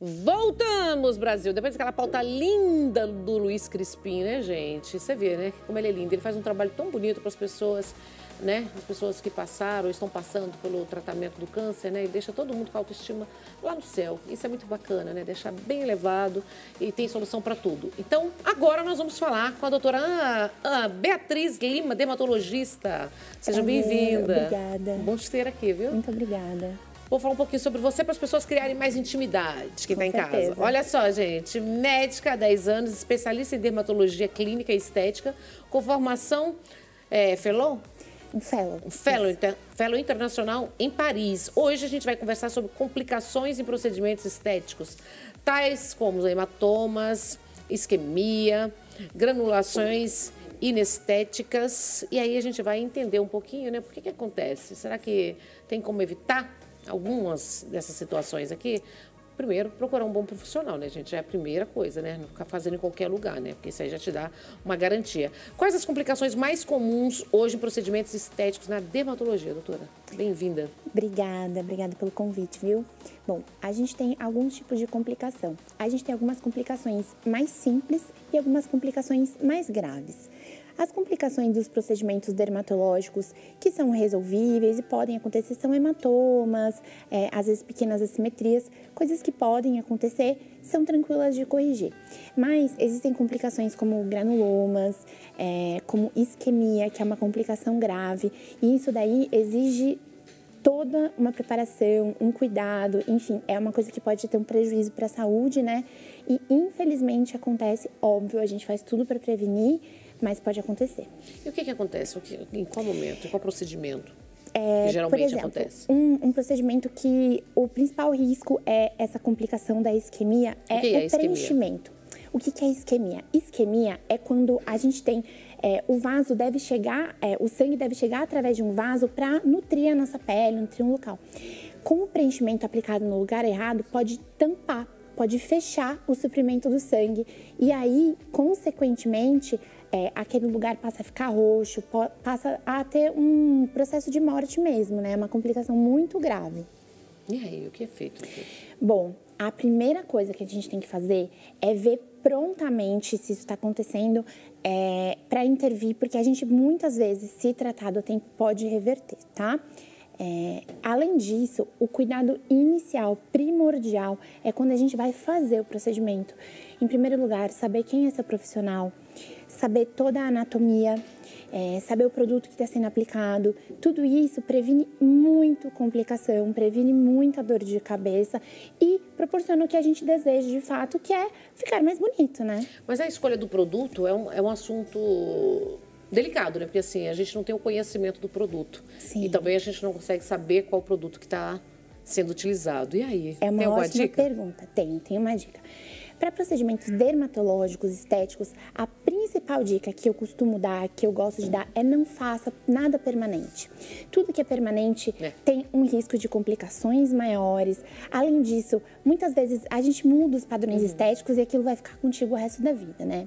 Voltamos, Brasil! Depois daquela pauta linda do Luiz Crispim, né, gente? Você vê, né, como ele é lindo. Ele faz um trabalho tão bonito para as pessoas, né? As pessoas que passaram ou estão passando pelo tratamento do câncer, né? E deixa todo mundo com a autoestima lá no céu. Isso é muito bacana, né? Deixar bem elevado e tem solução para tudo. Então, agora nós vamos falar com a doutora Beatriz Lima, dermatologista. Seja bem-vinda. Obrigada. Bom te ter aqui, viu? Muito obrigada. Vou falar um pouquinho sobre você para as pessoas criarem mais intimidade, quem está em casa. Olha só, gente, médica há 10 anos, especialista em dermatologia clínica e estética, com formação fellow? Fellow internacional em Paris. Hoje a gente vai conversar sobre complicações em procedimentos estéticos, tais como hematomas, isquemia, granulações inestéticas. E aí a gente vai entender um pouquinho, né? Por que acontece? Será que tem como evitar algumas dessas situações aqui? Primeiro, procurar um bom profissional, né, gente? É a primeira coisa, né? Não ficar fazendo em qualquer lugar, né? Porque isso aí já te dá uma garantia. Quais as complicações mais comuns hoje em procedimentos estéticos na dermatologia, doutora? Bem-vinda. Obrigada pelo convite, viu? Bom, a gente tem alguns tipos de complicação. A gente tem algumas complicações mais simples e algumas complicações mais graves. As complicações dos procedimentos dermatológicos que são resolvíveis e podem acontecer são hematomas, às vezes pequenas assimetrias, coisas que podem acontecer, são tranquilas de corrigir. Mas existem complicações como granulomas, como isquemia, que é uma complicação grave, e isso daí exige toda uma preparação, um cuidado, enfim, é uma coisa que pode ter um prejuízo para a saúde, né? E infelizmente acontece, óbvio, a gente faz tudo para prevenir, mas pode acontecer. E o que acontece? Em qual momento? Em qual procedimento? Que geralmente por exemplo, acontece? Um procedimento que o principal risco é essa complicação da isquemia é o preenchimento. O que é isquemia? Isquemia é quando a gente tem o vaso deve chegar, o sangue deve chegar através de um vaso para nutrir a nossa pele, nutrir um local. Com o preenchimento aplicado no lugar errado, pode tampar, pode fechar o suprimento do sangue e aí, consequentemente, aquele lugar passa a ficar roxo, passa a ter um processo de morte mesmo, né? Uma complicação muito grave. E aí, o que é feito? Bom, a primeira coisa que a gente tem que fazer é ver prontamente se isso está acontecendo para intervir, porque a gente muitas vezes, se tratado a tempo, pode reverter, tá? Além disso, o cuidado inicial, primordial, é quando a gente vai fazer o procedimento. Em primeiro lugar, saber quem é seu profissional, saber toda a anatomia, saber o produto que está sendo aplicado. Tudo isso previne muito complicação, previne muita dor de cabeça e proporciona o que a gente deseja de fato, que é ficar mais bonito, né? Mas a escolha do produto é um assunto delicado, né? Porque assim, a gente não tem o conhecimento do produto. Sim. E também a gente não consegue saber qual produto que está sendo utilizado. E aí? É uma ótima pergunta. Tem uma dica. Para procedimentos dermatológicos, estéticos, a principal dica que eu costumo dar, que eu gosto de dar, é não faça nada permanente. Tudo que é permanente tem um risco de complicações maiores. Além disso, muitas vezes a gente muda os padrões estéticos e aquilo vai ficar contigo o resto da vida, né?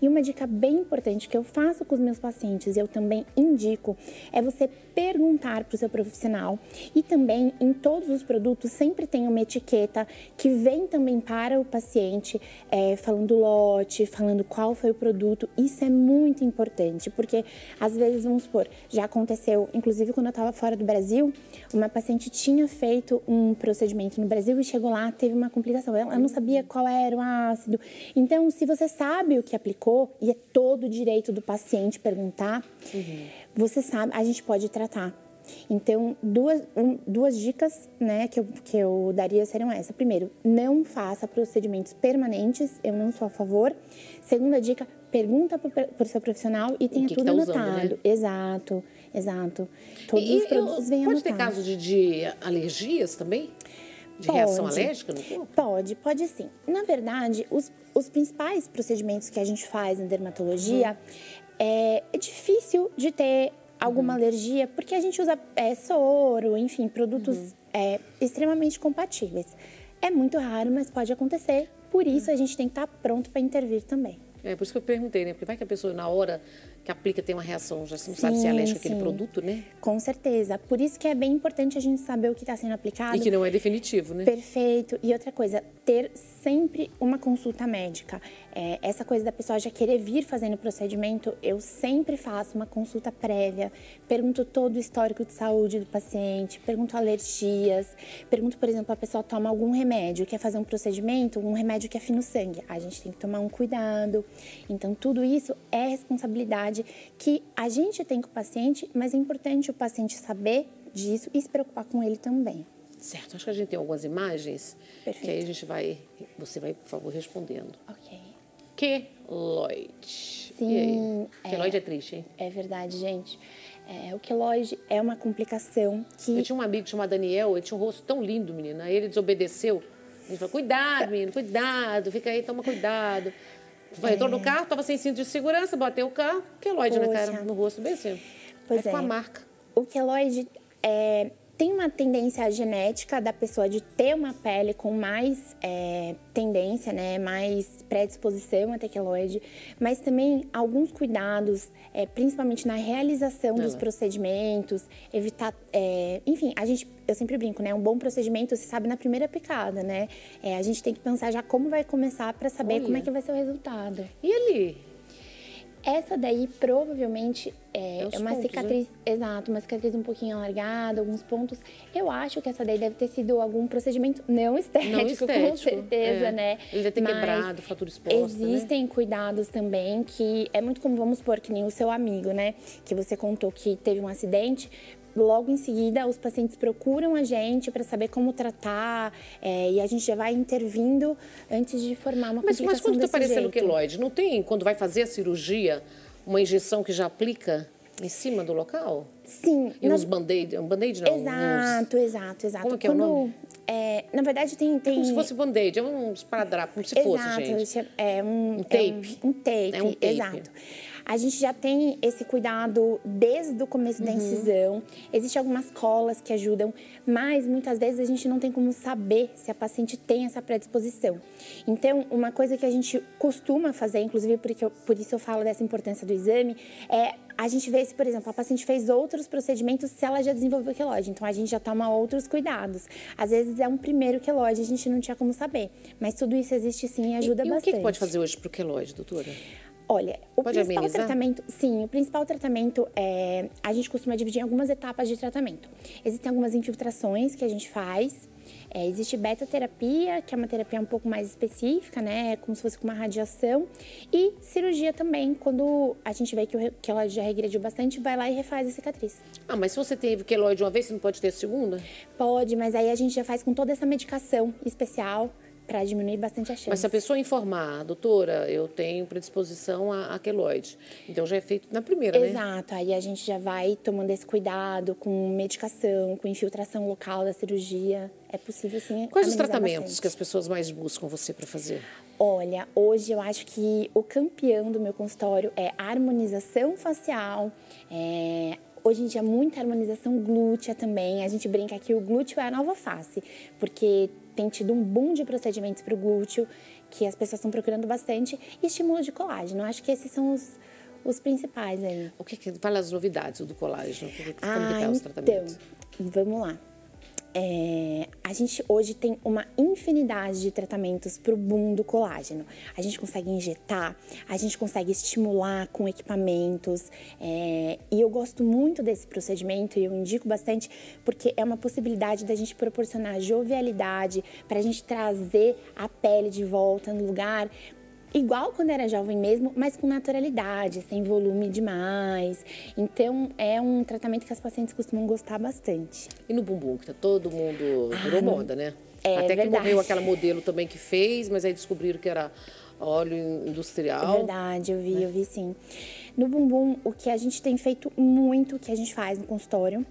E uma dica bem importante que eu faço com os meus pacientes e eu também indico é você perguntar para o seu profissional e também em todos os produtos sempre tem uma etiqueta que vem também para o paciente falando lote, falando qual foi o produto. Isso é muito importante, porque às vezes, vamos supor, já aconteceu, inclusive quando eu estava fora do Brasil, uma paciente tinha feito um procedimento no Brasil e chegou lá, teve uma complicação, ela não sabia qual era o ácido. Então, se você sabe o que aplicou, e é todo o direito do paciente perguntar, você sabe, a gente pode tratar. Então, duas dicas, né, que eu daria seriam essa. Primeiro, não faça procedimentos permanentes, eu não sou a favor. Segunda dica, pergunta para o seu profissional e tenha tudo anotado. Usando, né? Exato. Todos os produtos vêm anotados. Pode ter caso de alergias também? De reação alérgica no corpo? Pode sim. Na verdade, os principais procedimentos que a gente faz na dermatologia, é difícil de ter alguma alergia, porque a gente usa soro, enfim, produtos extremamente compatíveis. É muito raro, mas pode acontecer. Por isso, a gente tem que estar pronto para intervir também. Por isso que eu perguntei, né? Porque vai que a pessoa, na hora que aplica tem uma reação, já você não sabe se é alérgico àquele produto, né? Com certeza. Por isso que é bem importante a gente saber o que está sendo aplicado. E que não é definitivo, né? Perfeito. E outra coisa, ter sempre uma consulta médica. Essa coisa da pessoa já querer vir fazendo o procedimento, eu sempre faço uma consulta prévia, pergunto todo o histórico de saúde do paciente, pergunto alergias, pergunto, por exemplo, a pessoa toma algum remédio, quer fazer um procedimento, um remédio que afina o sangue. A gente tem que tomar um cuidado. Então, tudo isso é responsabilidade que a gente tem com o paciente, mas é importante o paciente saber disso e se preocupar com ele também. Certo, acho que a gente tem algumas imagens. Perfeito. Que aí a gente vai, você vai, por favor, respondendo. Ok. Queloide. Sim. Queloide é triste, hein? É verdade, gente. O queloide é uma complicação que... Eu tinha um amigo chamado Daniel, ele tinha um rosto tão lindo, menina. Aí ele desobedeceu. Ele falou, cuidado, menino, cuidado, fica aí, toma cuidado. Entrou no carro, estava sem cinto de segurança, bateu o carro, queloide na cara, no rosto, bem assim. Pois com a marca. O queloide tem uma tendência genética da pessoa de ter uma pele com mais tendência, né, mais predisposição a ter queloide, mas também alguns cuidados, principalmente na realização dos procedimentos, evitar, enfim, eu sempre brinco, né, um bom procedimento se sabe na primeira picada, né, a gente tem que pensar já como vai começar para saber como é que vai ser o resultado. E ali? Essa daí provavelmente é uma pontos, cicatriz, né? Exato, uma cicatriz um pouquinho alargada, alguns pontos. Eu acho que essa daí deve ter sido algum procedimento não estético, com certeza, né? Ele deve ter quebrado, fratura exposta, existem cuidados também que é muito como, vamos supor, que nem o seu amigo, né? Que você contou que teve um acidente. Logo em seguida, os pacientes procuram a gente para saber como tratar e a gente já vai intervindo antes de formar uma complicação Mas quando está aparecendo jeito. queloide, não tem, quando vai fazer a cirurgia, uma injeção que já aplica em cima do local? Sim. E uns band-aid, um band-aid não? Exato. Como que é o nome? Na verdade, tem... Como se fosse band-aid, é um esparadrapo, como se fosse, gente. É um tape. Um tape, É um tape. Exato. A gente já tem esse cuidado desde o começo da incisão. Existem algumas colas que ajudam, mas muitas vezes a gente não tem como saber se a paciente tem essa predisposição. Então, uma coisa que a gente costuma fazer, inclusive por isso eu falo dessa importância do exame, é a gente vê se, por exemplo, a paciente fez outros procedimentos, se ela já desenvolveu queloide. Então, a gente já toma outros cuidados. Às vezes é um primeiro queloide, a gente não tinha como saber. Mas tudo isso existe sim e ajuda bastante. E o que pode fazer hoje para o queloide, doutora? Olha, o pode principal amenizar? tratamento, sim, o principal tratamento a gente costuma dividir em algumas etapas de tratamento. Existem algumas infiltrações que a gente faz. Existe beta-terapia, que é uma terapia um pouco mais específica, né? Como se fosse com uma radiação. E cirurgia também, quando a gente vê que o queloide já regrediu bastante, vai lá e refaz a cicatriz. Ah, mas se você teve queloide uma vez, você não pode ter a segunda? Pode, mas aí a gente já faz com toda essa medicação especial para diminuir bastante a chance. Mas se a pessoa informar, doutora, eu tenho predisposição a queloide, então já é feito na primeira, né? Exato, aí a gente já vai tomando esse cuidado com medicação, com infiltração local da cirurgia. É possível, sim, Quais os amenizar tratamentos bastante. que as pessoas mais buscam você para fazer? Olha, hoje eu acho que o campeão do meu consultório é a harmonização facial, hoje em dia muita harmonização glútea também. A gente brinca que o glúteo é a nova face, porque tem tido um boom de procedimentos para o glúteo, que as pessoas estão procurando bastante, e estímulo de colágeno. Acho que esses são os principais aí. Fala as novidades do colágeno, como que tá os tratamentos? Então, vamos lá. A gente hoje tem uma infinidade de tratamentos para o boom do colágeno. A gente consegue injetar, a gente consegue estimular com equipamentos. E eu gosto muito desse procedimento e eu indico bastante porque é uma possibilidade da gente proporcionar jovialidade, para a gente trazer a pele de volta no lugar. Igual quando era jovem mesmo, mas com naturalidade, sem volume demais. Então, é um tratamento que as pacientes costumam gostar bastante. E no bumbum, que tá todo mundo virou moda, né? Até que verdade. morreu aquela modelo também que fez, mas aí descobriram que era óleo industrial. É verdade, eu vi sim. No bumbum, o que a gente tem feito muito, que a gente faz no consultório,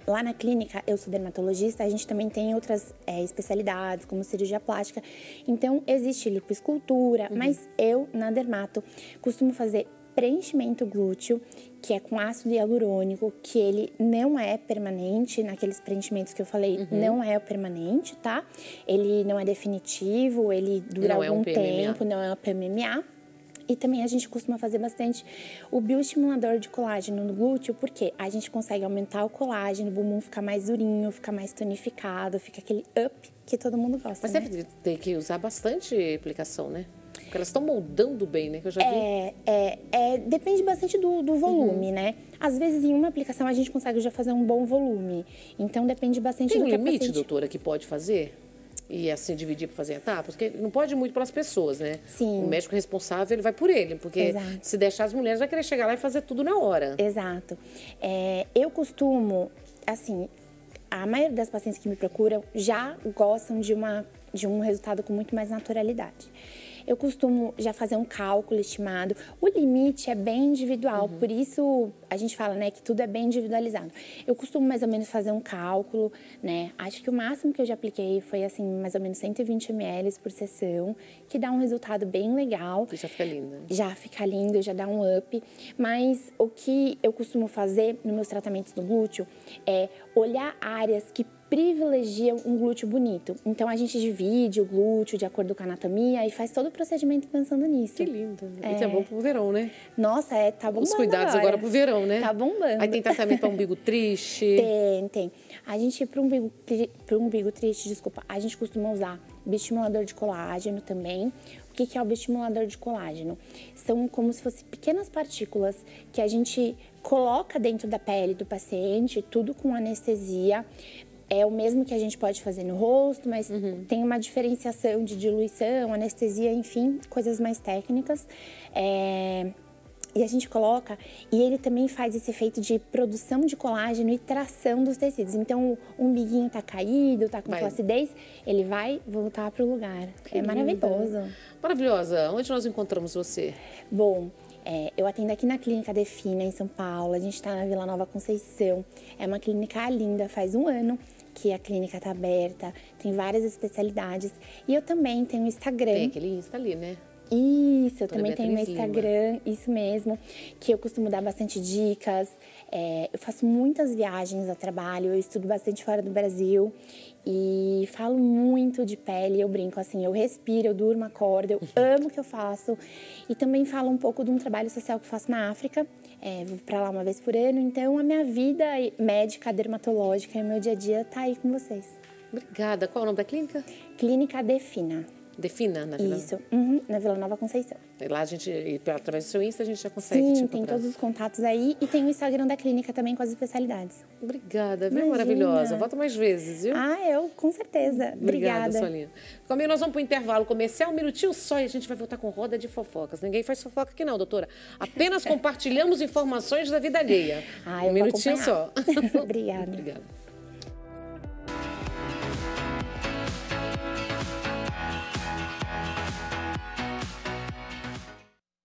lá na clínica, eu sou dermatologista, a gente também tem outras especialidades, como cirurgia plástica. Então, existe lipoescultura, mas eu, na dermato, costumo fazer preenchimento glúteo, que é com ácido hialurônico, que ele não é permanente, naqueles preenchimentos que eu falei, não é o permanente, tá? Ele não é definitivo, ele dura algum tempo, não é o PMMA. E também a gente costuma fazer bastante o bioestimulador de colágeno no glúteo, porque a gente consegue aumentar o colágeno, o bumbum fica mais durinho, fica mais tonificado, fica aquele up que todo mundo gosta, Mas né? deve ter que usar bastante aplicação, né? Porque elas estão moldando bem, né? Que eu já vi. Depende bastante do volume, né? Às vezes, em uma aplicação, a gente consegue já fazer um bom volume. Então, depende bastante Tem do um que a limite, paciente... doutora, que pode fazer? E assim, dividir para fazer etapas? Porque não pode ir muito pelas pessoas, né? Sim. O médico responsável, ele vai por ele. Porque Exato. se deixar as mulheres, vai querer chegar lá e fazer tudo na hora. Exato. Eu costumo, assim, a maioria das pacientes que me procuram já gostam de um resultado com muito mais naturalidade. Eu costumo já fazer um cálculo estimado. O limite é bem individual, por isso a gente fala, né, que tudo é bem individualizado. Eu costumo mais ou menos fazer um cálculo, né? Acho que o máximo que eu já apliquei foi, assim, mais ou menos 120 ml por sessão, que dá um resultado bem legal. Que já fica linda. Já fica lindo, já dá um up. Mas o que eu costumo fazer nos meus tratamentos do glúteo é olhar áreas que privilegiam um glúteo bonito. Então, a gente divide o glúteo de acordo com a anatomia e faz todo o procedimento pensando nisso. Que lindo. E é bom pro verão, né? Nossa, tá bombando. Os cuidados agora pro verão, né? Tá bombando. Aí tem tratamento para umbigo triste. Tem. A gente, pro umbigo triste, desculpa, a gente costuma usar bioestimulador de colágeno também. O que é o bioestimulador de colágeno? São como se fossem pequenas partículas que a gente coloca dentro da pele do paciente, tudo com anestesia. É o mesmo que a gente pode fazer no rosto, mas tem uma diferenciação de diluição, anestesia, enfim, coisas mais técnicas. E a gente coloca, e ele também faz esse efeito de produção de colágeno e tração dos tecidos. Então, o umbiguinho tá caído, tá com flacidez, ele vai voltar pro lugar. É maravilhoso. Maravilhosa. Onde nós encontramos você? Bom, eu atendo aqui na Clínica Defina, em São Paulo. A gente está na Vila Nova Conceição. É uma clínica linda, faz um ano que a clínica está aberta, tem várias especialidades. E eu também tenho um Instagram. Tem aquele Insta ali, né? Isso, eu também Beatriz tenho meu Instagram, isso mesmo, que eu costumo dar bastante dicas. Eu faço muitas viagens a trabalho, eu estudo bastante fora do Brasil e falo muito de pele, eu brinco assim, eu respiro, eu durmo, acordo, eu amo o que eu faço. E também falo um pouco de um trabalho social que eu faço na África, vou pra lá uma vez por ano, então a minha vida médica, dermatológica e o meu dia a dia tá aí com vocês. Obrigada. Qual é o nome da clínica? Clínica Defina. Defina, na Vila? Isso, na Vila Nova Conceição. E lá a gente, através do seu Insta, a gente já consegue te Sim, encontrar. tem todos os contatos aí e tem o Instagram da clínica também com as especialidades. Obrigada, viu? Imagina. Maravilhosa. Volta mais vezes, viu? Eu com certeza. Obrigada. Solinha. Comigo nós vamos para o intervalo comercial, um minutinho só e a gente vai voltar com roda de fofocas. Ninguém faz fofoca aqui não, doutora. Apenas compartilhamos informações da vida alheia. Eu um minutinho só. Obrigada. Obrigada.